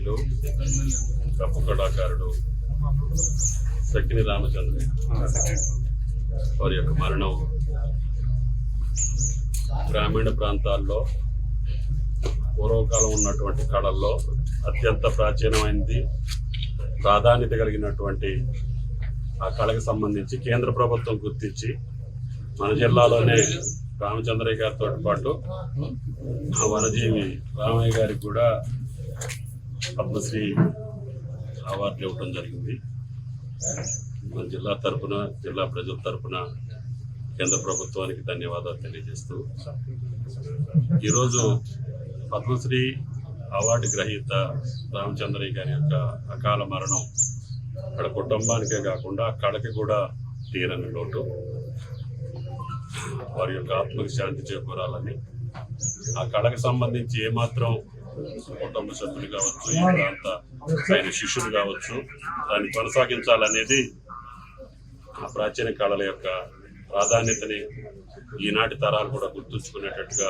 గౌరవనీయులు కప్పు కళాకారుడు సక్కిని రామచంద్ర వారి యొక్క మరణం గ్రామీణ ప్రాంతాల్లో పూర్వకాలం ఉన్నటువంటి కళల్లో అత్యంత ప్రాచీనమైనది, ప్రాధాన్యత కలిగినటువంటి ఆ కళకు సంబంధించి కేంద్ర ప్రభుత్వం గుర్తించి మన జిల్లాలోనే రామచంద్రయ్య గారితో పాటు ఆ వనజీవి రామయ్య గారికి కూడా పద్మశ్రీ అవార్డు ఇవ్వడం జరిగింది. మన జిల్లా తరపున, జిల్లా ప్రజల తరపున కేంద్ర ప్రభుత్వానికి ధన్యవాదాలు తెలియజేస్తూ, ఈరోజు పద్మశ్రీ అవార్డు గ్రహీత రామచంద్రయ్య గారి యొక్క అకాల మరణం అక్కడ కుటుంబానికే కాకుండా కళకి కూడా తీరని లోటు. వారి యొక్క ఆత్మకి శాంతి చేకూరాలని, ఆ కళకు సంబంధించి ఏమాత్రం కుటుంబ సభ్యులు కావచ్చు, ఈ ప్రాంత ఆయన శిష్యులు కావచ్చు, దాన్ని కొనసాగించాలనేది ఆ ప్రాచీన కళల యొక్క ప్రాధాన్యతని ఈనాటి తరాలు కూడా గుర్తుంచుకునేటట్టుగా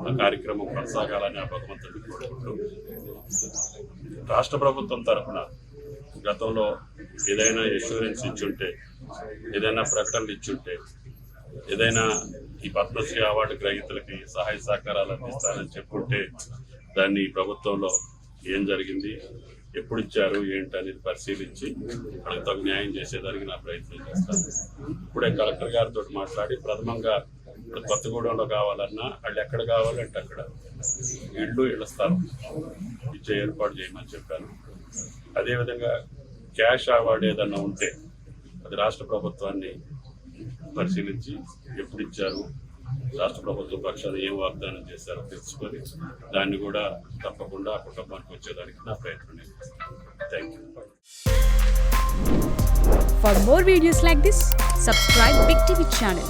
ఆ కార్యక్రమం కొనసాగాలని ఆ భగవంతుడిని కోరుకుంటూ, రాష్ట్ర ప్రభుత్వం తరఫున గతంలో ఏదైనా ఇన్సూరెన్స్ ఇచ్చుంటే, ఏదైనా ప్రకటనలు ఇచ్చుంటే, ఏదైనా ఈ పద్మశ్రీ అవార్డు గ్రహీతలకి సహాయ సహకారాలు అందిస్తానని చెప్పుంటే దాన్ని ప్రభుత్వంలో ఏం జరిగింది, ఎప్పుడు ఇచ్చారు, ఏంటి అనేది పరిశీలించి వాళ్ళకి తగు న్యాయం చేసేదానికి నా ప్రయత్నం చేస్తాను. ఇప్పుడే కలెక్టర్ గారితో మాట్లాడి ప్రథమంగా ఇప్పుడు కొత్తగూడెంలో కావాలన్నా వాళ్ళు ఎక్కడ కావాలంటే అక్కడ ఇళ్ళ స్థలం ఇచ్చే ఏర్పాటు చేయమని చెప్పాను. అదేవిధంగా క్యాష్ అవార్డు ఏదన్నా ఉంటే అది రాష్ట్ర ప్రభుత్వాన్ని పరిశీలించి ఎప్పుడు ఇచ్చారు, రాష్ట్ర ప్రభుత్వ పక్షాలు ఏం వాగ్దానం చేశారో తెలుసుకొని దాన్ని కూడా తప్పకుండా ఆ కుటుంబానికి వచ్చేదానికి నా ప్రయత్నం చేస్తాను. Thank you. For more videos like this, subscribe Big TV channel.